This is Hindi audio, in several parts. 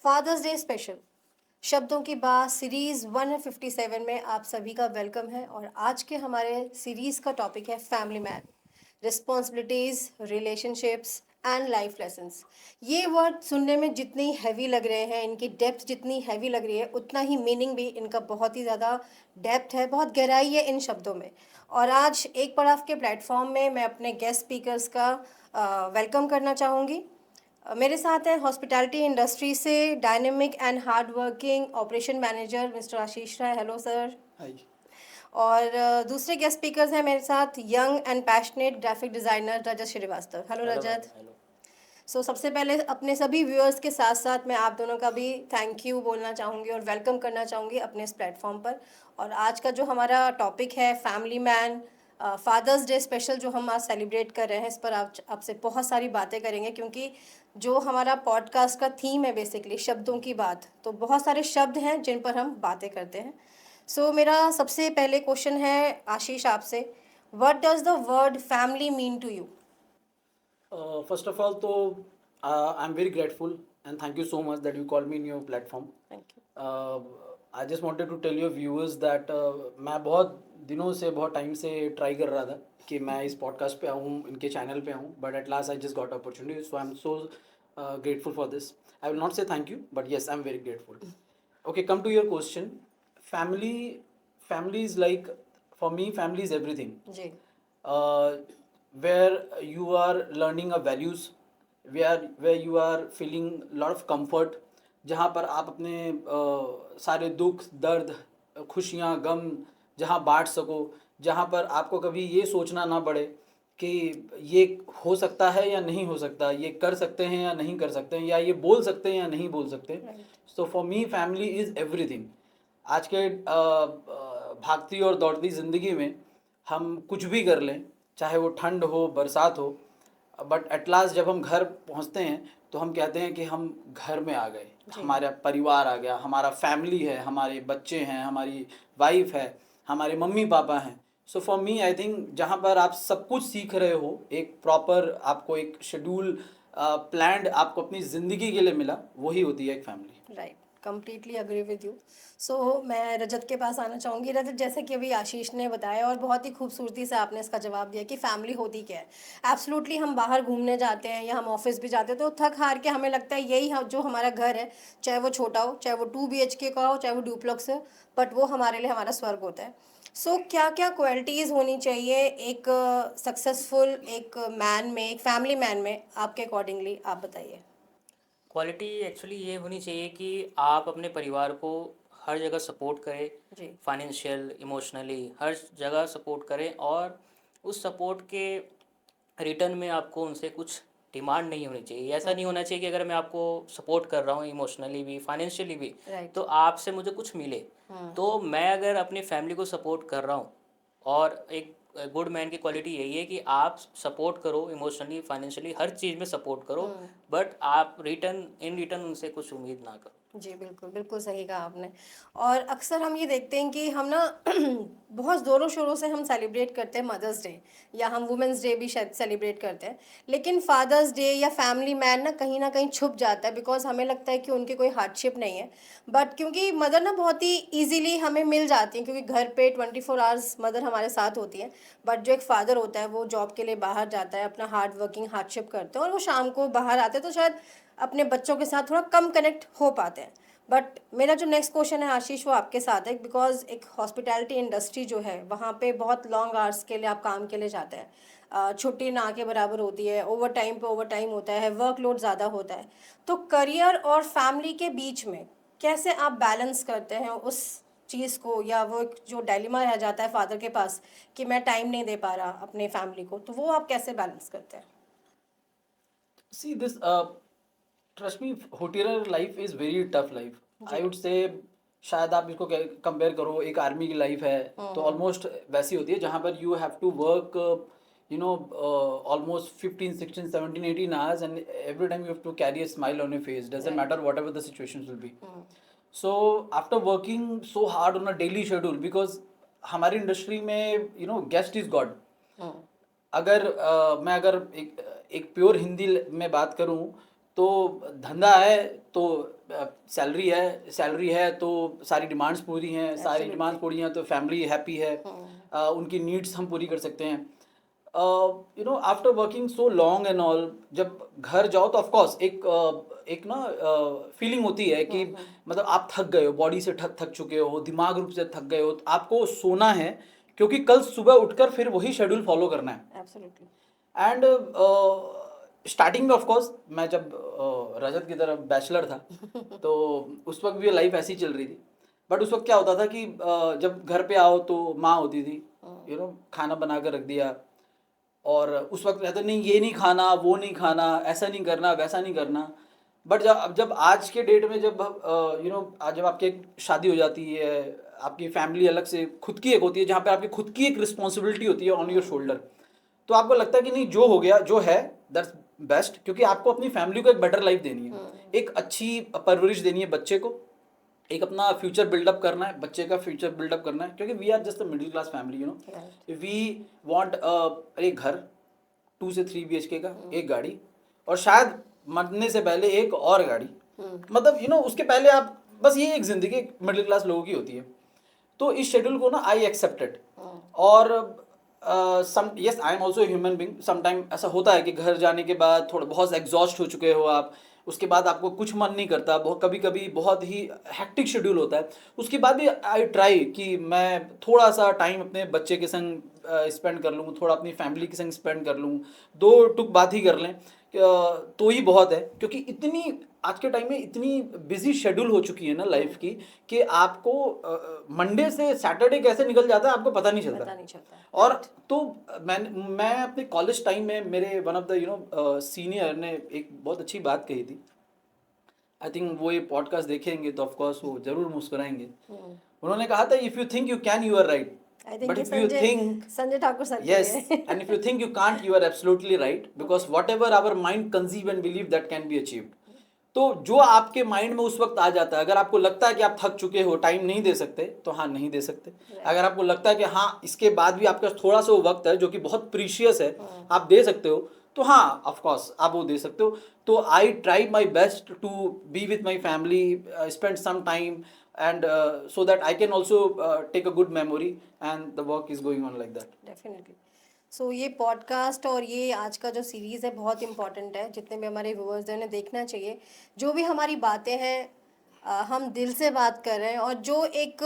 फादर्स डे स्पेशल शब्दों की बात सीरीज 157 में आप सभी का वेलकम है। और आज के हमारे सीरीज का टॉपिक है family man, responsibilities, relationships and life lessons. ये वर्ड सुनने में जितनी हैवी लग रहे हैं, इनकी डेप्थ जितनी हैवी लग रही है, उतना ही मीनिंग भी इनका बहुत ही ज़्यादा डेप्थ है, बहुत गहराई है इन शब्दों में। और आज एक पड़ाव के प्लेटफॉर्म में मैं अपने गेस्ट स्पीकर्स का वेलकम करना चाहूँगी। मेरे साथ हैं हॉस्पिटैलिटी इंडस्ट्री से dynamic and hard working operation manager mister Ashish Rai. Hello sir. Hi. और दूसरे गेस्ट स्पीकर्स हैं मेरे साथ young and passionate graphic designer Rajat Shrivastava. Hello hello ma'am. Rajat. Hello. So सबसे पहले अपने सभी व्यूअर्स के साथ साथ मैं आप दोनों का भी थैंक यू बोलना चाहूँगी और वेलकम करना चाहूँगी अपने इस प्लेटफॉर्म पर। और आज का जो हमारा टॉपिक है family man, father's day special जो हम आज सेलिब्रेट कर रहे हैं, इस पर आपसे बहुत सारी बातें करेंगे, क्योंकि जो हमारा पॉडकास्ट का थीम है बेसिकली शब्दों की बात, तो बहुत सारे शब्द हैं जिन पर हम बातें करते हैं। सो मेरा सबसे पहले क्वेश्चन है आशीष आपसे, what does the word family mean to you? First of all, तो I'm very grateful and thank you so much that you called me in your platform. Thank you. I just wanted to tell your viewers that मैं बहुत दिनों से बहुत टाइम से ट्राई कर रहा था कि मैं इस पॉडकास्ट पे आऊँ, इनके चैनल पे आऊँ, but at last I just got opportunity, so I am so grateful for this. I will not say thank you, but yes, I'm very grateful. Okay, come to your question. Family is like, for me, family is everything. जी। uh, where you are learning a values, where you are feeling lot of comfort, जहाँ पर आप अपने सारे दुख दर्द खुशियाँ गम जहाँ बांट सको, जहाँ पर आपको कभी ये सोचना ना पड़े कि ये हो सकता है या नहीं हो सकता, ये कर सकते हैं या नहीं कर सकते हैं, या ये बोल सकते हैं या नहीं बोल सकते। So for me family is everything. आज के भागती और दौड़ती ज़िंदगी में हम कुछ भी कर लें, चाहे वो ठंड हो बरसात हो, बट एट लास्ट जब हम घर पहुंचते हैं तो हम कहते हैं कि हम घर में आ गए, हमारा परिवार आ गया, हमारा फैमिली है, हमारे बच्चे हैं, हमारी वाइफ है, हमारे मम्मी पापा हैं। So for me I think जहाँ पर आप सब कुछ सीख रहे हो, एक प्रॉपर आपको एक शेड्यूल प्लान्ड आपको अपनी ज़िंदगी के लिए मिला, वही होती है एक family. Right, completely agree with you. So मैं रजत के पास आना चाहूँगी। रजत, जैसे कि अभी आशीष ने बताया और बहुत ही खूबसूरती से आपने इसका जवाब दिया कि फैमिली होती क्या है। एब्सोल्युटली, हम बाहर घूमने जाते हैं या हम ऑफिस भी जाते हैं तो थक हार के हमें लगता है यही जो हमारा घर है, चाहे वो छोटा हो, चाहे वो 2 BHK का हो, चाहे वो डुप्लेक्स हो, बट वो हमारे लिए हमारा स्वर्ग होता है। सो क्या क्या क्वालिटीज़ होनी चाहिए एक सक्सेसफुल एक मैन में, एक फैमिली मैन में, आपके अकॉर्डिंगली आप बताइए। क्वालिटी एक्चुअली ये होनी चाहिए कि आप अपने परिवार को हर जगह सपोर्ट करें, जी। फाइनेंशियल इमोशनली हर जगह सपोर्ट करें, और उस सपोर्ट के रिटर्न में आपको उनसे कुछ डिमांड नहीं होनी चाहिए। ऐसा नहीं होना चाहिए कि अगर मैं आपको सपोर्ट कर रहा हूँ इमोशनली भी फाइनेंशियली भी, राइट। तो आपसे मुझे कुछ मिले। तो मैं अगर अपनी फैमिली को सपोर्ट कर रहा हूँ, और एक गुड मैन की क्वालिटी यही है कि आप सपोर्ट करो इमोशनली फाइनेंशियली हर चीज़ में सपोर्ट करो, बट आप इन रिटर्न उनसे कुछ उम्मीद ना करो। जी, बिल्कुल, बिल्कुल सही कहा आपने। और अक्सर हम ये देखते हैं कि हम ना बहुत ज़ोरों शोरों से हम सेलिब्रेट करते हैं मदर्स डे, या हम वुमेंस डे भी शायद सेलिब्रेट करते हैं, लेकिन फादर्स डे या फैमिली मैन ना कहीं छुप जाता है, बिकॉज हमें लगता है कि उनकी कोई हार्डशिप नहीं है। बट क्योंकि मदर ना बहुत ही ईजिली हमें मिल जाती हैं, क्योंकि घर पे 24 आवर्स मदर हमारे साथ होती हैं। बट जो एक फादर होता है वो जॉब के लिए बाहर जाता है, अपना हार्ड वर्किंग हार्डशिप करते हैं, और वो शाम को बाहर आते हैं, तो शायद अपने बच्चों के साथ थोड़ा कम कनेक्ट हो पाते हैं। बट मेरा जो नेक्स्ट क्वेश्चन है आशीष, वो आपके साथ है, बिकॉज एक हॉस्पिटैलिटी इंडस्ट्री जो है वहाँ पे बहुत लॉन्ग आवर्स के लिए आप काम के लिए जाते हैं, छुट्टी ना के बराबर होती है, ओवर टाइम पे ओवर टाइम होता है, वर्कलोड ज़्यादा होता है। तो करियर और फैमिली के बीच में कैसे आप बैलेंस करते हैं उस चीज़ को, या वो एक जो डायलेमा रह जाता है फादर के पास कि मैं टाइम नहीं दे पा रहा अपने फैमिली को, तो वो आप कैसे बैलेंस करते हैं? See this, trust me, hotelier life is very tough life. I would say शायद आप इसको कंपेयर करो, एक आर्मी की लाइफ है तो ऑलमोस्ट वैसी होती है, जहाँ पर you have to work almost 15 16 17 18 hours, and every time you have to carry a smile on your face, doesn't matter whatever the situations will be. So after working so hard on a daily schedule, because हमारी इंडस्ट्री में गेस्ट इज गॉड। अगर मैं अगर एक प्योर हिंदी में बात करूं तो धंधा है तो सैलरी है तो सारी डिमांड्स पूरी हैं, सारी Absolutely. डिमांड्स पूरी हैं तो फैमिली हैप्पी है, उनकी नीड्स हम पूरी कर सकते हैं। After working so long and all, जब घर जाओ तो ऑफ कोर्स एक ना फीलिंग होती है कि मतलब आप थक गए हो, बॉडी से थक चुके हो, दिमाग रूप से थक गए हो, तो आपको सोना है क्योंकि कल सुबह उठकर फिर वही शेड्यूल फॉलो करना है। एब्सोल्युटली। एंड स्टार्टिंग में ऑफ कोर्स मैं जब रजत की तरह बैचलर था तो उस वक्त भी लाइफ ऐसी चल रही थी। बट उस वक्त क्या होता था कि जब घर पे आओ तो माँ होती थी, खाना बना कर रख दिया, और उस वक्त कहते नहीं ये नहीं खाना, वो नहीं खाना, ऐसा नहीं करना, वैसा नहीं करना। बट जब आज के डेट में जब आज जब आपकी एक शादी हो जाती है, आपकी फैमिली अलग से खुद की एक होती है, जहाँ पे आपकी खुद की एक रिस्पॉन्सिबिलिटी होती है ऑन योर शोल्डर, तो आपको लगता है कि नहीं जो हो गया जो है दैट्स बेस्ट, क्योंकि आपको अपनी फैमिली को एक बेटर लाइफ देनी है, एक अच्छी परवरिश देनी है बच्चे को, एक अपना फ्यूचर बिल्डअप करना है, बच्चे का फ्यूचर बिल्डअप करना है, क्योंकि we are just a middle class family, we want एक घर 2 से 3 BHK का, एक गाड़ी, और शायद मरने से पहले एक और गाड़ी, मतलब उसके पहले आप बस ये एक जिंदगी मिडिल क्लास लोगों की होती है। तो इस शेड्यूल को ना आई एक्सेप्टेड, और yes I am also human being. Sometime ऐसा होता है कि घर जाने के बाद थोड़ा बहुत एग्जॉस्ट हो चुके हो आप, उसके बाद आपको कुछ मन नहीं करता, बहुत कभी कभी बहुत ही हेक्टिक शेड्यूल होता है, उसके बाद भी आई ट्राई कि मैं थोड़ा सा टाइम अपने बच्चे के संग स्पेंड कर लूँ, थोड़ा अपनी फैमिली के संग स्पेंड कर लूँ, 2 टुक बात ही कर लें तो ही बहुत है, क्योंकि इतनी आज के टाइम में इतनी बिजी शेड्यूल हो चुकी है ना लाइफ की कि आपको मंडे से सैटरडे कैसे निकल जाता है आपको पता नहीं चलता। और तो मैं अपने कॉलेज टाइम में मेरे वन ऑफ द सीनियर ने एक बहुत अच्छी बात कही थी। आई थिंक वो ये पॉडकास्ट देखेंगे तो ऑफकोर्स वो जरूर मुस्कुराएंगे। उन्होंने कहा था if you think you can you are right, but if you think Sanjay Thakur sir yes and if you think you can't you are absolutely right, because whatever our mind conceive and believe that can be achieved। तो जो आपके माइंड में उस वक्त आ जाता है, अगर आपको लगता है कि आप थक चुके हो, टाइम नहीं दे सकते, तो हाँ नहीं दे सकते। अगर आपको लगता है कि हाँ इसके बाद भी आपका थोड़ा सा वो वक्त है जो कि बहुत प्रीशियस है, आप दे सकते हो, तो हाँ ऑफ कोर्स आप वो दे सकते हो। तो I try my best to be with my family, spend some time, and so that I can also take a good memory, and the work is going on like that। Definitely. So ये पॉडकास्ट और ये आज का जो सीरीज़ है बहुत इंपॉर्टेंट है, जितने भी हमारे व्यूअर्स हैं उन्हें देखना चाहिए। जो भी हमारी बातें हैं हम दिल से बात कर रहे हैं, और जो एक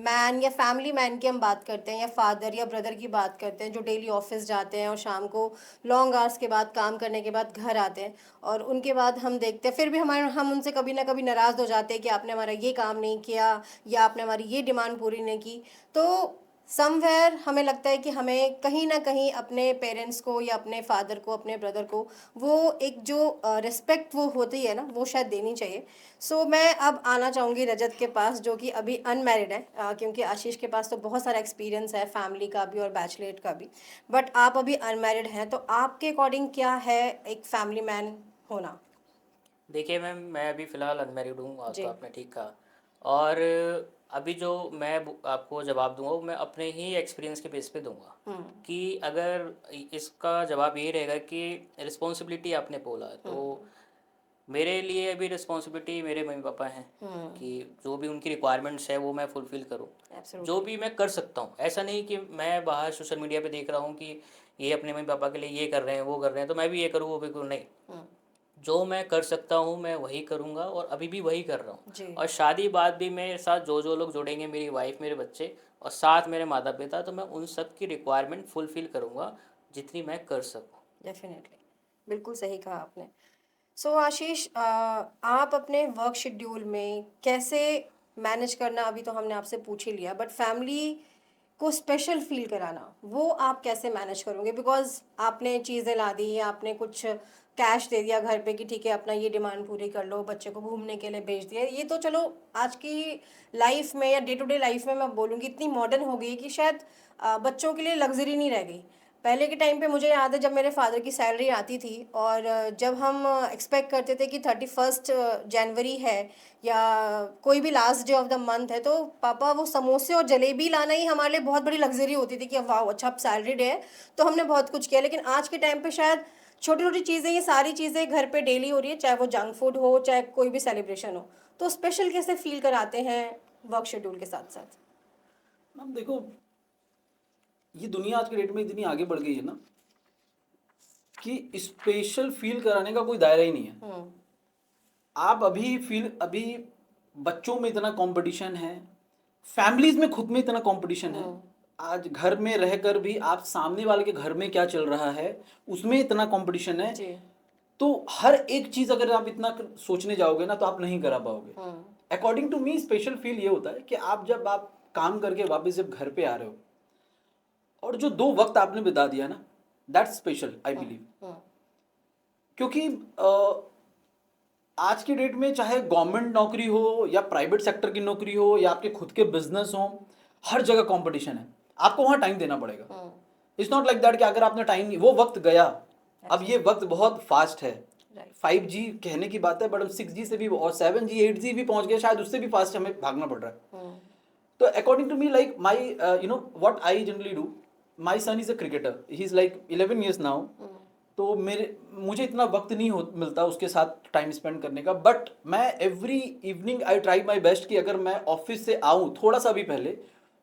मैन या फैमिली मैन की हम बात करते हैं, या फादर या ब्रदर की बात करते हैं जो डेली ऑफिस जाते हैं और शाम को लॉन्ग आवर्स के बाद काम करने के बाद घर आते हैं, और उनके बाद हम देखते हैं फिर भी हम उनसे कभी ना कभी नाराज़ हो जाते हैं कि आपने हमारा ये काम नहीं किया या आपने हमारी ये डिमांड पूरी नहीं की। तो समवेयर हमें लगता है कि हमें कहीं ना कहीं अपने पेरेंट्स को या अपने फादर को, अपने ब्रदर को वो एक जो रिस्पेक्ट वो होती है ना, वो शायद देनी चाहिए। सो मैं अब आना चाहूँगी रजत के पास, जो कि अभी अनमैरिड है, क्योंकि आशीष के पास तो बहुत सारा एक्सपीरियंस है फैमिली का भी और बैचलरेट का भी, बट आप अभी अनमैरिड हैं, तो आपके अकॉर्डिंग क्या है एक फैमिली मैन होना? देखिए मैम, मैं अभी फ़िलहाल अनमैरिड हूँ, जी। तो आपने ठीक कहा। और अभी जो मैं आपको जवाब दूंगा वो मैं अपने ही एक्सपीरियंस के बेस पे दूंगा, कि अगर इसका जवाब ये रहेगा कि रिस्पॉन्सिबिलिटी आपने बोला, तो मेरे लिए अभी रिस्पॉन्सिबिलिटी मेरे मम्मी पापा हैं कि जो भी उनकी रिक्वायरमेंट्स है वो मैं फुलफ़िल करूँ, जो भी मैं कर सकता हूँ। ऐसा नहीं कि मैं बाहर सोशल मीडिया पे देख रहा हूँ कि ये अपने मम्मी पापा के लिए ये कर रहे हैं, वो कर रहे हैं, तो मैं भी ये करूँ वो भी करूँ, नहीं। जो मैं कर सकता हूँ मैं वही करूँगा, और अभी भी वही कर रहा जी। हूँ। और शादी बाद भी मेरे साथ जो जो लोग जुड़ेंगे, मेरी वाइफ, मेरे बच्चे और साथ मेरे माता पिता, तो मैं उन सब की रिक्वायरमेंट फुलफ़िल करूँगा जितनी मैं कर सकूँ। डेफिनेटली, बिल्कुल सही कहा आपने। सो आशीष, आप अपने वर्क शेड्यूल में कैसे मैनेज करना, अभी तो हमने आपसे पूछ ही लिया, बट फैमिली को स्पेशल फील कराना वो आप कैसे मैनेज करोगे? बिकॉज आपने चीज़ें ला दी, आपने कुछ कैश दे दिया घर पे कि ठीक है अपना ये डिमांड पूरी कर लो, बच्चे को घूमने के लिए भेज दिया, ये तो चलो आज की लाइफ में या डे टू डे लाइफ में मैं बोलूँगी इतनी मॉडर्न हो गई कि शायद बच्चों के लिए लग्जरी नहीं रह गई। पहले के टाइम पे मुझे याद है जब मेरे फादर की सैलरी आती थी, और जब हम एक्सपेक्ट करते थे कि 31 जनवरी है या कोई भी last day of the month है, तो पापा वो समोसे और जलेबी लाना ही हमारे लिए बहुत बड़ी लग्जरी होती थी कि वाह अच्छा अब सैलरी डे है तो हमने बहुत कुछ किया। लेकिन आज के टाइम पे शायद छोटी छोटी चीज़ें, ये सारी चीज़ें घर पे डेली हो रही है, चाहे वो जंक फूड हो चाहे कोई भी सेलिब्रेशन हो, तो स्पेशल कैसे फील कराते हैं वर्क शेड्यूल के साथ साथ? मैम देखो, ये दुनिया आज के डेट में इतनी आगे बढ़ गई है ना कि स्पेशल फील कराने का कोई दायरा ही नहीं है। आप अभी बच्चों में इतना कंपटीशन है, फैमिलीज में खुद में इतना कंपटीशन है। आज घर में रहकर भी आप सामने वाले के घर में क्या चल रहा है उसमें इतना कंपटीशन है। जी। तो हर एक चीज अगर आप इतना सोचने जाओगे ना तो आप नहीं करा पाओगे। According to me special feel ये होता है कि जब आप काम करके वापस जब घर पे आ रहे हो और जो 2 वक्त आपने बिता दिया ना, दैट्स स्पेशल आई बिलीव। क्योंकि आज की डेट में चाहे गवर्नमेंट नौकरी हो या प्राइवेट सेक्टर की नौकरी हो या आपके खुद के बिजनेस हो, हर जगह कंपटीशन है। आपको वहाँ टाइम देना पड़ेगा। इट्स नॉट लाइक दैट कि अगर आपने टाइम नहीं, वो वक्त गया, अब ये वक्त बहुत फास्ट है। 5G कहने की बात है, बट हम 6G से भी और 7G 8G भी पहुंच गए, शायद उससे भी फास्ट हमें भागना पड़ रहा है। तो according to me, like my what I generally do, my son is a cricketer, he is like 11 years now. तो मुझे इतना वक्त नहीं मिलता उसके साथ टाइम स्पेंड करने का, बट मैं every evening I try my best कि अगर मैं ऑफिस से आऊँ थोड़ा सा भी पहले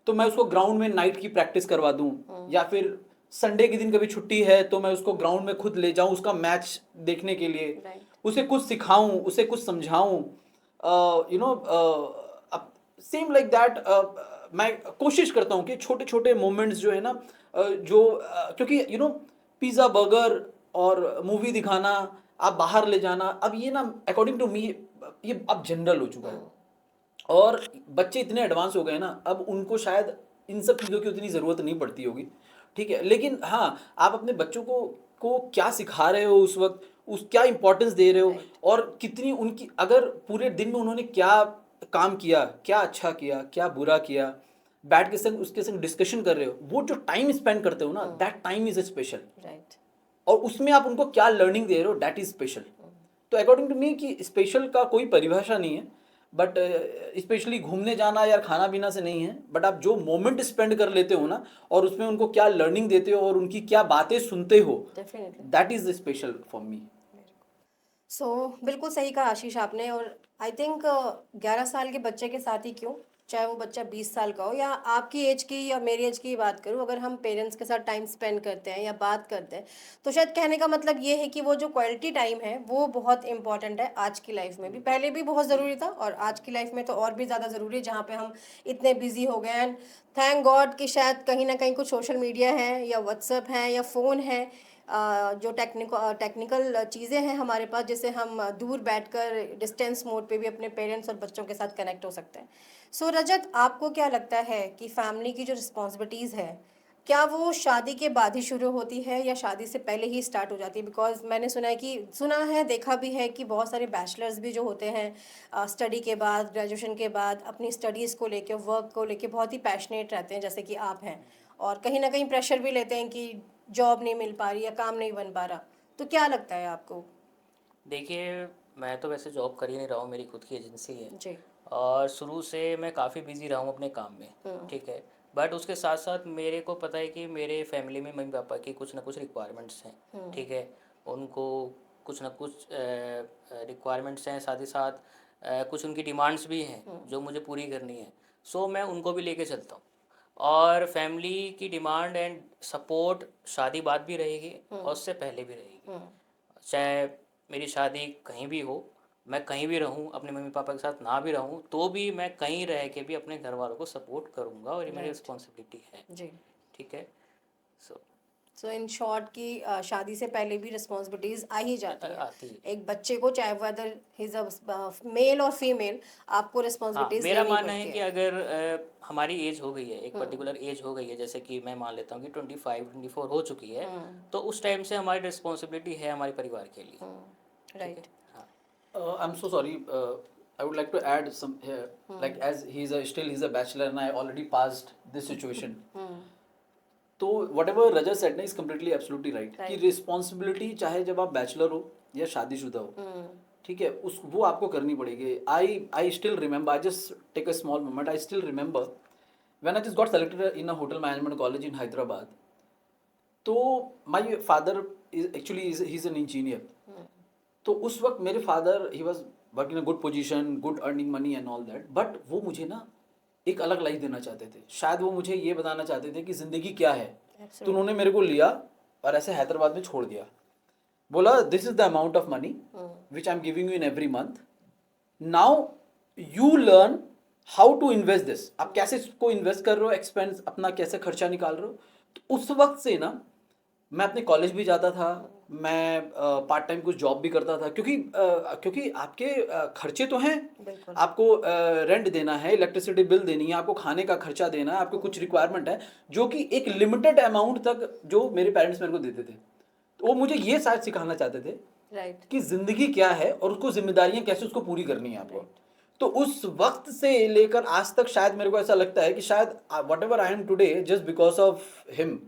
तो मैं उसको ग्राउंड में नाइट की प्रैक्टिस करवा दूँ, या फिर संडे के दिन कभी छुट्टी है तो मैं उसको ग्राउंड में खुद ले जाऊँ उसका मैच देखने के लिए, उसे कुछ सिखाऊं, उसे कुछ समझाऊं, you know same like that. मैं कोशिश करता हूँ कि छोटे छोटे मोमेंट्स जो है ना, क्योंकि पिज़्ज़ा बर्गर और मूवी दिखाना, आप बाहर ले जाना, अब ये ना अकॉर्डिंग टू मी ये अब जनरल हो चुका है। और बच्चे इतने एडवांस हो गए ना, अब उनको शायद इन सब चीज़ों की उतनी ज़रूरत नहीं पड़ती होगी, ठीक है। लेकिन हाँ, आप अपने बच्चों को क्या सिखा रहे हो उस वक्त, क्या इंपॉर्टेंस दे रहे हो, और कितनी उनकी, अगर पूरे दिन में उन्होंने क्या काम किया, क्या अच्छा किया, क्या बुरा किया, बैठ के संग उसके संग डिस्कशन कर रहे हो, वो जो टाइम स्पेंड करते हो ना, दैट टाइम इज स्पेशल। और उसमें आप उनको क्या लर्निंग दे रहे हो, दैट इज स्पेशल। तो अकॉर्डिंग टू मी कि स्पेशल का कोई परिभाषा नहीं है, बट स्पेशली घूमने जाना या खाना पीना से नहीं है, बट आप जो मोमेंट स्पेंड कर लेते हो ना और उसमें उनको क्या लर्निंग देते हो और उनकी क्या बातें सुनते हो, that is special for me. बिल्कुल सही कहा आशीष आपने। और आई थिंक 11 साल के बच्चे के साथ ही क्यों, चाहे वो बच्चा 20 साल का हो या आपकी एज की या मेरी एज की बात करूं, अगर हम पेरेंट्स के साथ टाइम स्पेंड करते हैं या बात करते हैं, तो शायद कहने का मतलब ये है कि वो जो क्वालिटी टाइम है वो बहुत इंपॉर्टेंट है आज की लाइफ में भी। पहले भी बहुत ज़रूरी था और आज की लाइफ में तो और भी ज़्यादा ज़रूरी है, जहाँ पे हम इतने बिजी हो गए। एंड थैंक गॉड कि शायद कहीं ना कहीं कुछ सोशल मीडिया है या व्हाट्सअप है या फ़ोन है, जो टेक्निकल चीज़ें हैं हमारे पास, जिससे हम दूर बैठकर डिस्टेंस मोड पे भी अपने पेरेंट्स और बच्चों के साथ कनेक्ट हो सकते हैं। सो रजत, आपको क्या लगता है कि फैमिली की जो रिस्पॉन्सिबिलिटीज़ है, क्या वो शादी के बाद ही शुरू होती है या शादी से पहले ही स्टार्ट हो जाती है? बिकॉज मैंने सुना है, देखा भी है कि बहुत सारे बैचलर्स भी जो होते हैं स्टडी के बाद, ग्रेजुएशन के बाद अपनी स्टडीज़ को लेके, वर्क को लेके बहुत ही पैशनेट रहते हैं, जैसे कि आप हैं, और कहीं ना कहीं प्रेशर भी लेते हैं कि जॉब नहीं मिल पा रही या काम नहीं बन पा रहा। तो क्या लगता है आपको? देखिए, मैं तो वैसे जॉब कर ही नहीं रहा हूँ, मेरी खुद की एजेंसी है जी। और शुरू से मैं काफ़ी बिजी रहा हूँ अपने काम में, ठीक है। बट उसके साथ साथ मेरे को पता है कि मेरे फैमिली में मम्मी पापा की कुछ ना कुछ रिक्वायरमेंट्स हैं, ठीक है। उनको कुछ ना कुछ रिक्वायरमेंट्स हैं, साथ ही साथ कुछ उनकी डिमांड्स भी हैं जो मुझे पूरी करनी है। सो मैं उनको भी लेके चलता हूँ और फैमिली की डिमांड एंड सपोर्ट शादी बाद भी रहेगी और उससे पहले भी रहेगी। चाहे मेरी शादी कहीं भी हो, मैं कहीं भी रहूं, अपने मम्मी पापा के साथ ना भी रहूं, तो भी मैं कहीं रह के भी अपने घर वालों को सपोर्ट करूंगा और ये मेरी रिस्पॉन्सिबिलिटी है जी। ठीक है। सो इन शॉर्ट की शादी से पहले भी रिस्पॉन्सिबिलिटीज आ ही जाती है आती है। एक बच्चे को, चाहे वेदर हिज अ मेल और फीमेल, आपको हाँ, रिस्पॉन्सिबिलिटीज मेरा लेनी मानना है पड़ती कि है। अगर हमारी एज हो गई है, एक पर्टिकुलर एज हो गई है, जैसे कि मैं मान लेता हूँ कि 25-24 हो चुकी है, तो उस टाइम से हमारी रिस्पॉन्सिबिलिटी है हमारे परिवार के लिए, ठीक है। राइट। हाँ, I'm so sorry. I would like to add some here. Like as still he's a bachelor and I already passed this situation. तो whatever Raja said ना is completely absolutely right. कि रिस्पॉन्सिबिलिटी चाहे जब आप बैचलर हो या शादीशुदा हो, ठीक है, वो आपको करनी पड़ेगी। I still remember. I just take a small moment. I still remember when I just got selected in a hotel management college in Hyderabad. तो my father actually he is an engineer. तो उस वक्त मेरे father he was working in good position, good earning money and all that, but वो मुझे ना एक अलग लाइफ देना चाहते थे। शायद वो मुझे ये बताना चाहते थे कि ज़िंदगी क्या है। तो उन्होंने मेरे को लिया और ऐसे हैदराबाद में छोड़ दिया, बोला this is the amount of money which I am giving you in every month, now you learn how to invest this. आप कैसे इसको इन्वेस्ट कर रहे हो, एक्सपेंस अपना कैसे खर्चा निकाल रहे हो। तो उस वक्त से ना मैं अपने कॉलेज भी जाता था, मैं पार्ट टाइम कुछ जॉब भी करता था, क्योंकि आपके खर्चे तो हैं, बिल्कुल। आपको रेंट देना है, इलेक्ट्रिसिटी बिल देनी है, आपको खाने का खर्चा देना है, आपको कुछ रिक्वायरमेंट है जो कि एक लिमिटेड अमाउंट तक जो मेरे पेरेंट्स मेरे को देते थे। तो वो मुझे ये शायद सिखाना चाहते थे राइट। कि जिंदगी क्या है और उसको जिम्मेदारियां कैसे उसको पूरी करनी है आपको। तो उस वक्त से लेकर आज तक शायद मेरे को ऐसा लगता है कि शायद what ever I am today just because of him,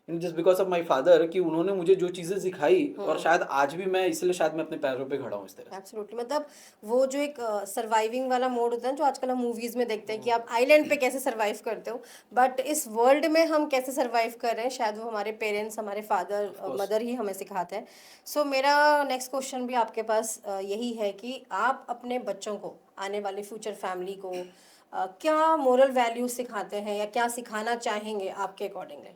just because of my father, कि उन्होंने मुझे जो चीज़ें सिखाई और शायद आज भी मैं इसलिए शायद मैं अपने पैरों पे खड़ा हूँ इस तरह से। एब्सोल्युटली, मतलब वो जो एक सर्वाइविंग वाला मोड होता है जो आजकल हम मूवीज में देखते हैं कि आप आइलैंड पे कैसे सर्वाइव करते हो, बट इस वर्ल्ड में हम कैसे सर्वाइव कर रहे हैं शायद वो हमारे पेरेंट्स, हमारे फादर मदर ही हमें सिखाते हैं। सो मेरा नेक्स्ट क्वेश्चन भी आपके पास यही है कि आप अपने बच्चों को, आने वाले फ्यूचर फैमिली को क्या मोरल वैल्यूज सिखाते हैं या क्या सिखाना चाहेंगे आपके अकॉर्डिंगली?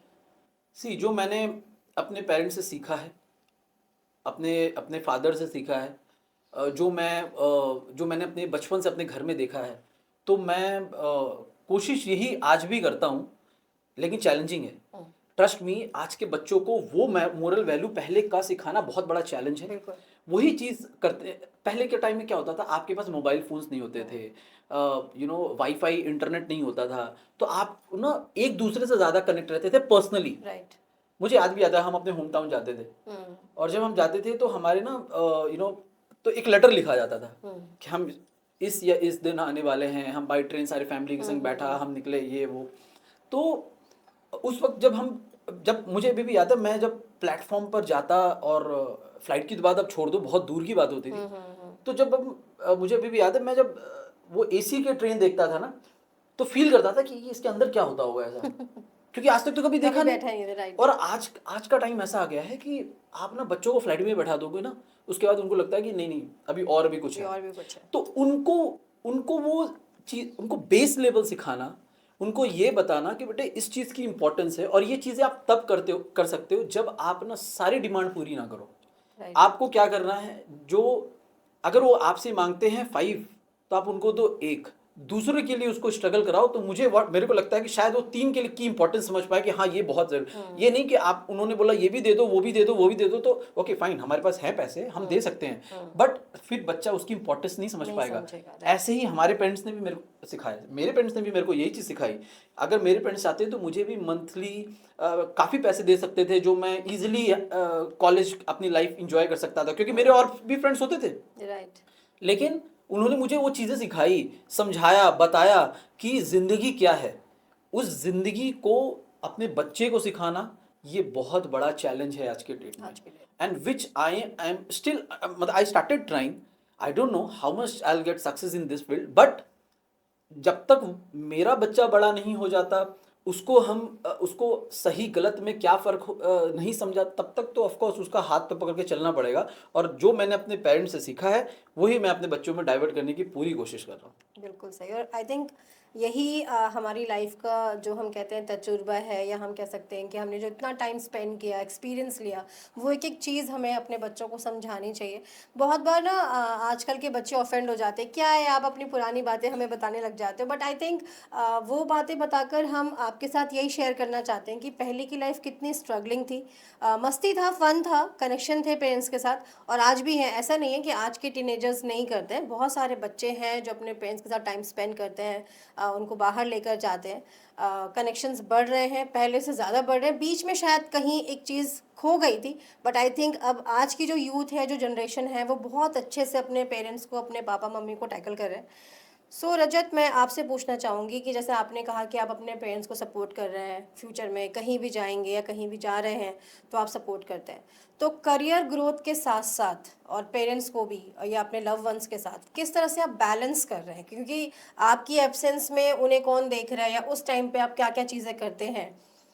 सी, जो मैंने अपने पेरेंट्स से सीखा है, अपने अपने फादर से सीखा है, जो मैंने अपने बचपन से अपने घर में देखा है, तो मैं कोशिश यही आज भी करता हूँ, लेकिन चैलेंजिंग है। ट्रस्ट मी, आज के बच्चों को वो मोरल वैल्यू पहले का सिखाना बहुत बड़ा चैलेंज है। बिल्कुल। वही चीज़ करते, पहले के टाइम में क्या होता था, आपके पास मोबाइल फोन्स नहीं होते थे, वाईफाई इंटरनेट नहीं होता था, तो आप ना एक दूसरे से ज़्यादा कनेक्ट रहते थे पर्सनली। राइट। मुझे याद भी आता है, हम अपने होम टाउन जाते थे और जब हम जाते थे तो हमारे ना तो एक लेटर लिखा जाता था कि हम इस दिन आने वाले हैं, हम बाई ट्रेन सारी फैमिली के संग बैठा, हम निकले, ये वो। तो उस वक्त जब मुझे अभी भी याद है, मैं जब प्लेटफॉर्म पर जाता, और फ्लाइट की तो बात अब छोड़ दो, बहुत दूर की बात होती थी। तो मुझे अभी भी याद है, मैं जब वो एसी के ट्रेन देखता था ना, तो फील करता था कि ये इसके अंदर क्या होता होगा ऐसा, क्योंकि आज तक तो कभी देखा बैठा नहीं। नहीं था, राइट। और आज का टाइम ऐसा आ गया है कि आप ना बच्चों को फ्लाइट में बैठा दोगे ना, उसके बाद उनको लगता है कि नहीं अभी और भी कुछ है। और भी कुछ है। तो उनको वो चीज, उनको बेस लेवल सिखाना, उनको ये बताना कि बेटे इस चीज़ की इंपॉर्टेंस है, और ये चीज़ें आप तब कर सकते हो जब आप ना सारी डिमांड पूरी ना करो। राइट। आपको क्या करना है, अगर वो आपसे मांगते हैं 5, तो आप उनको दो 1, दूसरे के लिए उसको स्ट्रगल कराओ। तो मेरे को लगता है कि शायद वो 3 के लिए की इंपॉर्टेंस समझ पाए कि हाँ ये बहुत जरूरी। ये नहीं कि आप, उन्होंने बोला ये भी दे दो, वो भी दे दो, वो भी दे दो, तो ओके फाइन, हमारे पास है पैसे, हम दे सकते हैं, बट फिर बच्चा उसकी इंपॉर्टेंस नहीं समझ पाएगा। ऐसे ही हमारे पेरेंट्स ने भी मेरे को सिखाया, मेरे पेरेंट्स ने भी मेरे को यही चीज़ सिखाई। अगर मेरे पेरेंट्स चाहते तो मुझे भी मंथली काफ़ी पैसे दे सकते थे, जो मैं ईजिली कॉलेज अपनी लाइफ इंजॉय कर सकता था, क्योंकि मेरे और भी फ्रेंड्स होते थे। राइट। लेकिन उन्होंने मुझे वो चीज़ें सिखाई, समझाया, बताया कि ज़िंदगी क्या है। उस ज़िंदगी को अपने बच्चे को सिखाना, ये बहुत बड़ा चैलेंज है आज के डेट में, and which I am still, मतलब I started trying. I don't know how much I will get success in this field, but जब तक मेरा बच्चा बड़ा नहीं हो जाता, उसको सही गलत में क्या फ़र्क नहीं समझा, तब तक तो ऑफकोर्स उसका हाथ पे पकड़ के चलना पड़ेगा। और जो मैंने अपने पेरेंट्स से सीखा है, वही मैं अपने बच्चों में डाइवर्ट करने की पूरी कोशिश कर रहा हूँ। बिल्कुल सही। और आई थिंक यही हमारी लाइफ का जो हम कहते हैं तजुर्बा है, या हम कह सकते हैं कि हमने जो इतना टाइम स्पेंड किया, एक्सपीरियंस लिया, वो एक एक चीज़ हमें अपने बच्चों को समझानी चाहिए। बहुत बार ना आजकल के बच्चे ऑफेंड हो जाते हैं, क्या है आप अपनी पुरानी बातें हमें बताने लग जाते हो, बट आई थिंक वो बातें बताकर हम आपके साथ यही शेयर करना चाहते हैं कि पहले की लाइफ कितनी स्ट्रगलिंग थी, मस्ती था, फन था, कनेक्शन थे पेरेंट्स के साथ, और आज भी है। ऐसा नहीं है कि आज के टीनेजर्स नहीं करते हैं, बहुत सारे बच्चे हैं जो अपने पेरेंट्स के साथ टाइम स्पेंड करते हैं, उनको बाहर लेकर जाते हैं, कनेक्शंस बढ़ रहे हैं, पहले से ज़्यादा बढ़ रहे हैं। बीच में शायद कहीं एक चीज़ खो गई थी, बट आई थिंक अब आज की जो यूथ है, जो जनरेशन है, वो बहुत अच्छे से अपने पेरेंट्स को, अपने पापा मम्मी को टैकल कर रहे हैं। सो रजत, मैं आपसे पूछना चाहूँगी कि जैसे आपने कहा कि आप अपने पेरेंट्स को सपोर्ट कर रहे हैं, फ्यूचर में कहीं भी जाएंगे या कहीं भी जा रहे हैं तो आप सपोर्ट करते हैं, तो करियर ग्रोथ के साथ साथ और पेरेंट्स को भी या अपने लव वंस के साथ किस तरह से आप बैलेंस कर रहे हैं, क्योंकि आपकी एब्सेंस में उन्हें कौन देख रहा है, या उस टाइम पे आप क्या क्या चीज़ें करते हैं,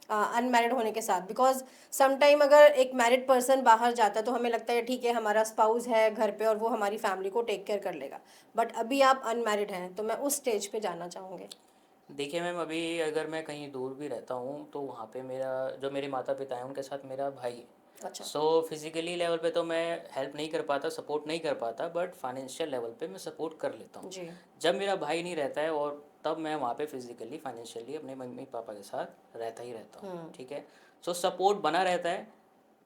अनमैरिड होने के साथ, बिकॉज सम टाइम अगर एक मैरिड पर्सन बाहर जाता है तो हमें लगता है ठीक है हमारा स्पाउस है घर पे और वो हमारी फैमिली को टेक केयर कर लेगा, बट अभी आप अनमैरिड हैं तो मैं उस स्टेज पे जाना चाहूँगी। देखिए मैम, अभी अगर मैं कहीं दूर भी रहता हूँ तो वहाँ पे मेरा जो मेरे माता पिता हैं उनके साथ मेरा भाई है। अच्छा। सो फिज़िकली लेवल पे तो मैं हेल्प नहीं कर पाता, सपोर्ट नहीं कर पाता, बट फाइनेंशियल लेवल पे मैं सपोर्ट कर लेता हूँ। जी। जब मेरा भाई नहीं रहता है और तब मैं वहाँ पे फिज़िकली फाइनेंशियली अपने मम्मी पापा के साथ रहता ही रहता हूँ, ठीक है। सो सपोर्ट बना रहता है।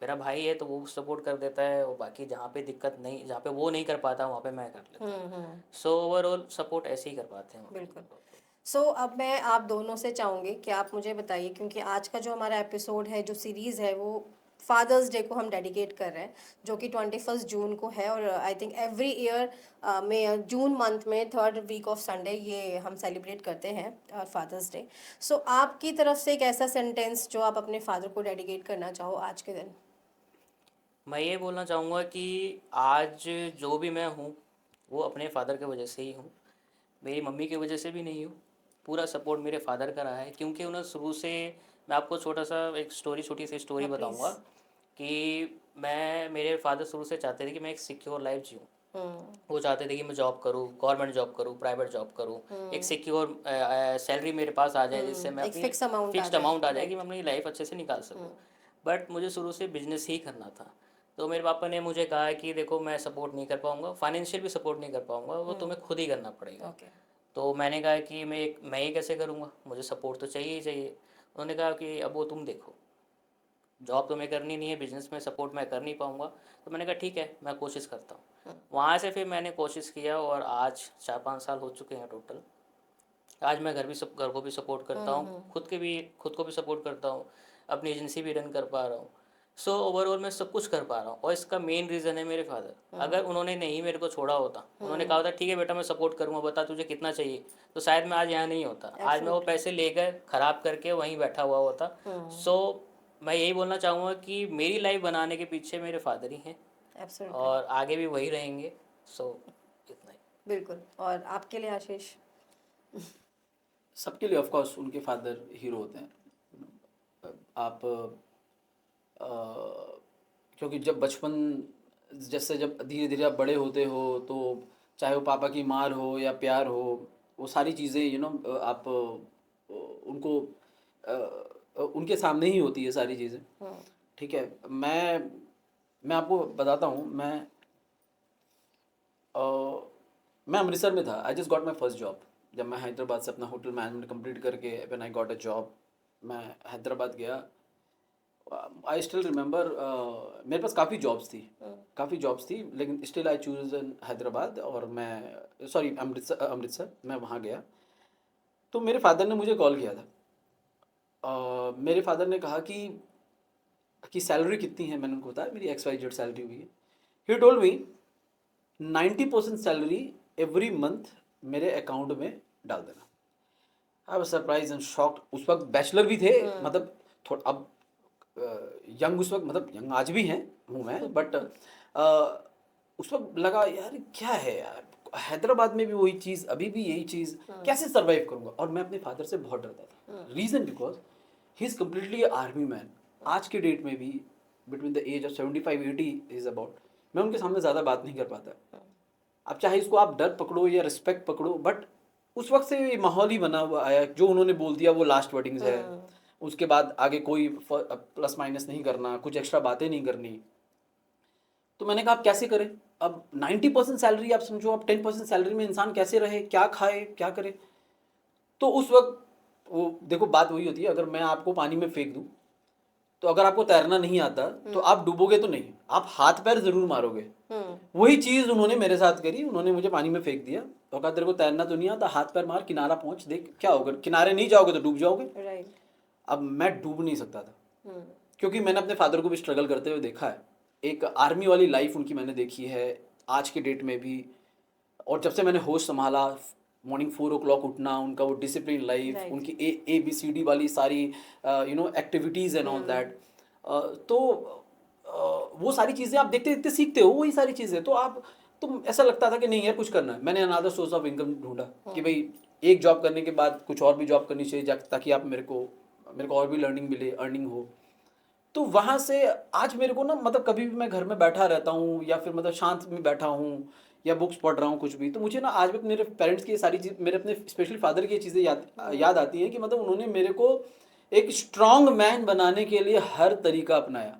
मेरा भाई है तो वो सपोर्ट कर देता है, और बाकी जहाँ पे दिक्कत नहीं, जहाँ पे वो नहीं कर पाता वहाँ पे मैं कर लेता हूँ। सो ओवरऑल सपोर्ट ऐसे ही कर पाते हैं वहाँ बिल्कुल। पे। सो अब मैं आप दोनों से चाहूँगी कि आप मुझे बताइए, क्योंकि आज का जो हमारा एपिसोड है, जो सीरीज़ है, वो फादर्स डे को हम डेडिकेट कर रहे हैं, जो कि 21 जून को है। और आई थिंक एवरी ईयर में जून मंथ में 3rd वीक ऑफ संडे ये हम सेलिब्रेट करते हैं फादर्स डे। सो आपकी तरफ से एक ऐसा सेंटेंस जो आप अपने फादर को डेडिकेट करना चाहो आज के दिन। मैं ये बोलना चाहूँगा कि आज जो भी मैं हूँ वो अपने फादर की वजह से ही हूँ, मेरी मम्मी की वजह से भी नहीं हूँ। पूरा सपोर्ट मेरे फादर का रहा है, क्योंकि उन्होंने शुरू से, मैं आपको छोटा सा एक छोटी सी स्टोरी हाँ प्लीज़। बताऊँगा कि मेरे फादर शुरू से चाहते थे कि मैं एक सिक्योर लाइफ जीऊँ। वो चाहते थे कि मैं जॉब करूँ, गवर्नमेंट जॉब करूँ, प्राइवेट जॉब करूँ, एक सिक्योर सैलरी मेरे पास आ जाए, जिससे मैं एक अपनी फिक्स अमाउंट आ फिक्स्ड जाए, अमाउंट आ जाए कि मैं राइट। अपनी लाइफ अच्छे से निकाल सकूँ। बट मुझे शुरू से बिजनेस ही करना था। तो मेरे पापा ने मुझे कहा कि देखो मैं सपोर्ट नहीं कर पाऊँगा, फाइनेंशियल भी सपोर्ट नहीं कर पाऊँगा, वो तुम्हें खुद ही करना पड़ेगा। ओके। तो मैंने कहा कि मैं ये कैसे करूँगा, मुझे सपोर्ट तो चाहिए ही चाहिए। उन्होंने कहा कि अब वो तुम देखो, जॉब तुम्हें करनी नहीं है, बिजनेस में सपोर्ट मैं कर नहीं पाऊँगा। तो मैंने कहा ठीक है, मैं कोशिश करता हूँ। वहाँ से फिर मैंने कोशिश किया, और आज 4-5 साल हो चुके हैं टोटल। आज मैं घर को भी सपोर्ट करता हूँ, खुद को भी सपोर्ट करता हूँ, अपनी एजेंसी भी रन कर पा रहा हूँ। सो ओवरऑल मैं सब कुछ कर पा रहा हूँ, और इसका मेन रीज़न है मेरे फादर। अगर उन्होंने नहीं मेरे को छोड़ा होता, उन्होंने कहा होता ठीक है बेटा मैं सपोर्ट करूँगा, बता तुझे कितना चाहिए, तो शायद मैं आज यहाँ नहीं होता। आज मैं वो पैसे लेकर ख़राब करके वहीं बैठा हुआ होता। सो मैं यही बोलना चाहूँगा कि मेरी लाइफ बनाने के पीछे मेरे फादर ही हैं, एब्सोल्युटली। और आगे भी वही रहेंगे। सो इतना ही। बिल्कुल। और आपके लिए आशीष? सबके लिए ऑफ कोर्स उनके फादर हीरो होते हैं। आप क्योंकि जब बचपन, जैसे जब धीरे धीरे आप बड़े होते हो, तो चाहे वो पापा की मार हो या प्यार हो, वो सारी चीज़ें आप उनको उनके सामने ही होती है सारी चीज़ें। ठीक है। मैं आपको बताता हूँ। अ, मैं अमृतसर में था। I just got my first job. जब मैं हैदराबाद से अपना होटल मैनेजमेंट कंप्लीट करके when I got a job, मैं हैदराबाद गया। आई स्टिल रिमेंबर, मेरे पास काफ़ी जॉब्स थी, लेकिन स्टिल आई चूज इन हैदराबाद। और मैं सॉरी अमृतसर मैं वहाँ गया। तो मेरे फादर ने मुझे कॉल किया था। मेरे फादर ने कहा कि सैलरी कितनी है। मैंने उनको बताया मेरी XYZ सैलरी हुई है। He told me 90% salary every month मेरे अकाउंट में डाल देना। I was surprise and shocked. उस वक्त बैचलर भी थे, मतलब थोड़ा अब यंग, उस वक्त मतलब यंग आज भी हैं हूँ मैं, बट उस वक्त लगा यार क्या है यार, हैदराबाद में भी वही चीज़, अभी भी यही चीज़, कैसे सरवाइव करूँगा। और मैं अपने फादर से बहुत डरता था। Reason because he is completely army man. आज के डेट में भी between the age of 75-80 is about, मैं उनके सामने ज़्यादा बात नहीं कर पाता। अब चाहे इसको आप डर पकड़ो या रिस्पेक्ट पकड़ो, बट उस वक्त से ये माहौल ही बना हुआ आया। जो उन्होंने बोल दिया वो लास्ट वर्डिंग्स है। उसके बाद आगे कोई प्लस माइनस नहीं करना, कुछ एक्स्ट्रा बातें नहीं करनी। तो मैंने कहा आप कैसे करें। अब 90% सैलरी आप समझो, अब 10% सैलरी में इंसान कैसे रहे, क्या खाए, क्या करे। तो उस वक्त वो देखो बात वही होती है, अगर मैं आपको पानी में फेंक दूं, तो अगर आपको तैरना नहीं आता तो आप डूबोगे तो नहीं, आप हाथ पैर जरूर मारोगे। वही चीज उन्होंने मेरे साथ करी। उन्होंने मुझे पानी में फेंक दिया और कहा तेरे को तैरना तो नहीं आता, हाथ पैर मार, किनारा पहुंच, देख क्या होगा। किनारे नहीं जाओगे तो डूब जाओगे। राइट। अब मैं डूब नहीं सकता था, क्योंकि मैंने अपने फादर को भी स्ट्रगल करते हुए देखा है। एक आर्मी वाली लाइफ उनकी मैंने देखी है आज के डेट में भी। और जब से मैंने होश संभाला, मॉर्निंग 4 o'clock उठना, उनका वो डिसिप्लिन लाइफ, Right. उनकी ABCD वाली सारी एक्टिविटीज़ एंड ऑल दैट। तो वो सारी चीज़ें आप देखते देखते सीखते हो, वही सारी चीज़ें। तो आप तुम ऐसा लगता था कि नहीं यार कुछ करना है। मैंने अनदर सोर्स ऑफ इनकम ढूंढा कि भाई एक जॉब करने के बाद कुछ और भी जॉब करनी चाहिए, ताकि आप मेरे को मेरे को और भी लर्निंग मिले, अर्निंग हो। तो वहाँ से आज मेरे को ना मतलब कभी भी मैं घर में बैठा रहता हूँ या फिर मतलब शांत में बैठा हूँ या बुक्स पढ़ रहा हूँ कुछ भी, तो मुझे ना आज भी मेरे पेरेंट्स की ये सारी चीज़, मेरे अपने स्पेशली फादर की ये चीज़ें याद आती हैं कि मतलब उन्होंने मेरे को एक स्ट्रांग मैन बनाने के लिए हर तरीका अपनाया।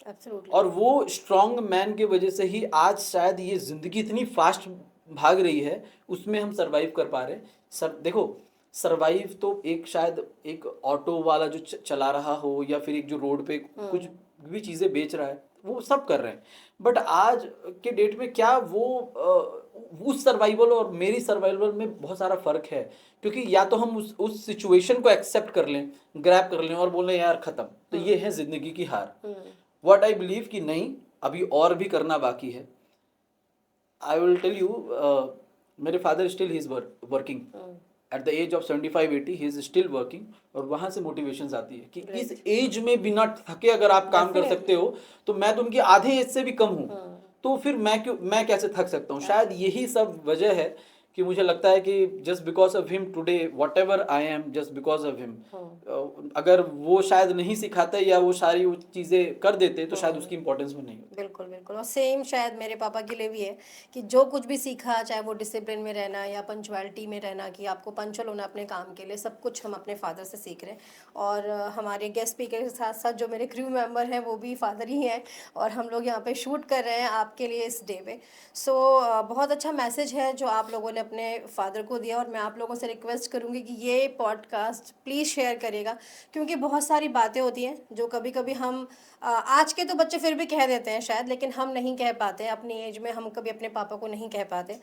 एब्सोल्युटली। और वो स्ट्रांग मैन की वजह से ही आज शायद ये ज़िंदगी इतनी फास्ट भाग रही है, उसमें हम सरवाइव कर पा रहे हैं। सर देखो, सरवाइव तो एक शायद एक ऑटो वाला जो चला रहा हो या फिर एक जो रोड पे कुछ भी चीज़ें बेच रहा है, वो सब कर रहे हैं। बट आज के डेट में क्या वो उस सर्वाइवल और मेरी सर्वाइवल में बहुत सारा फ़र्क है, क्योंकि या तो हम उस सिचुएशन को एक्सेप्ट कर लें, ग्रैब कर लें और बोलें यार ख़त्म, तो ये है ज़िंदगी की हार। व्हाट आई बिलीव कि नहीं, अभी और भी करना बाकी है। आई विल टेल यू, मेरे father still he is working at the age of 75-80 he is still working. और वहाँ से मोटिवेशंस आती है कि इस एज में बिना थके अगर आप काम कर सकते हो, तो मैं तो उनकी आधे एज से भी कम हूँ, तो फिर मैं कैसे थक सकता हूँ। शायद यही सब वजह है कि मुझे लगता है कि just because of him today what ever I am, just because of him. अगर वो शायद नहीं सिखाते या वो सारी वो चीज़ें कर देते तो शायद उसकी इंपॉर्टेंस में नहीं होती। बिल्कुल बिल्कुल। और सेम शायद मेरे पापा के लिए भी है कि जो कुछ भी सीखा, चाहे वो डिसिप्लिन में रहना या पंचुअलिटी में रहना, कि आपको पंचुअल होना अपने काम के लिए, सब कुछ हम अपने फादर से सीख रहे हैं। और हमारे गेस्ट स्पीकर के साथ साथ जो मेरे क्रू मेंबर हैं वो भी फादर ही हैं, और हम लोग यहाँ पे शूट कर रहे हैं आपके लिए इस डे पे। सो बहुत अच्छा मैसेज है जो आप लोगों ने अपने फादर को दिया, और मैं आप लोगों से रिक्वेस्ट करूँगी कि ये पॉडकास्ट प्लीज़ शेयर करिएगा, क्योंकि बहुत सारी बातें होती हैं जो कभी कभी हम आज के तो बच्चे फिर भी कह देते हैं शायद, लेकिन हम नहीं कह पाते अपनी एज में, हम कभी अपने पापा को नहीं कह पाते।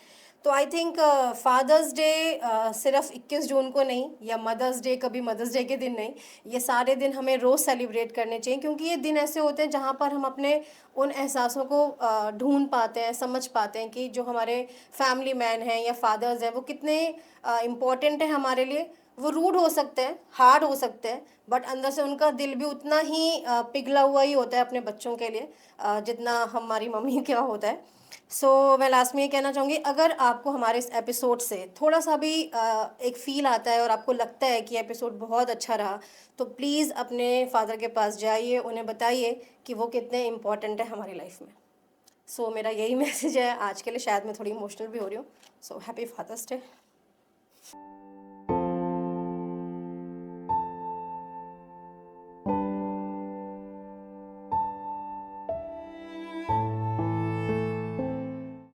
तो आई थिंक फादर्स डे सिर्फ 21 जून को नहीं, या मदर्स डे कभी मदर्स डे के दिन नहीं, ये सारे दिन हमें रोज़ सेलिब्रेट करने चाहिए, क्योंकि ये दिन ऐसे होते हैं जहाँ पर हम अपने उन एहसासों को ढूंढ पाते हैं, समझ पाते हैं कि जो हमारे फैमिली मैन हैं या फादर्स हैं वो कितने इम्पोर्टेंट हैं हमारे लिए। वो रूड हो सकते हैं, हार्ड हो सकते हैं, बट अंदर से उनका दिल भी उतना ही पिघला हुआ ही होता है अपने बच्चों के लिए, जितना हमारी मम्मी का होता है। सो मैं लास्ट में ये कहना चाहूँगी, अगर आपको हमारे इस एपिसोड से थोड़ा सा भी एक फ़ील आता है और आपको लगता है कि एपिसोड बहुत अच्छा रहा, तो प्लीज़ अपने फादर के पास जाइए, उन्हें बताइए कि वो कितने इम्पोर्टेंट है हमारी लाइफ में। सो मेरा यही मैसेज है आज के लिए। शायद मैं थोड़ी इमोशनल भी हो रही हूँ। So happy father's day.